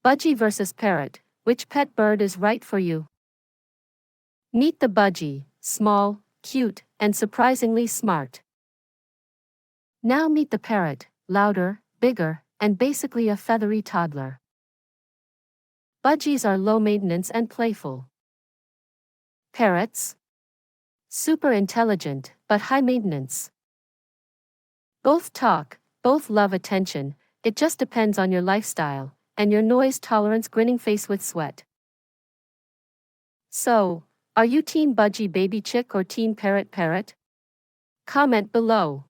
Budgie versus Parrot, which pet bird is right for you? Meet the Budgie, small, cute, and surprisingly smart. Now meet the Parrot, louder, bigger, and basically a feathery toddler. Budgies are low maintenance and playful. Parrots? Super intelligent, but high maintenance. Both talk, both love attention, it just depends on your lifestyle, and your noise tolerance. Grinning face with sweat. So, are you Team Budgie Baby Chick or Team Parrot Parrot? Comment below.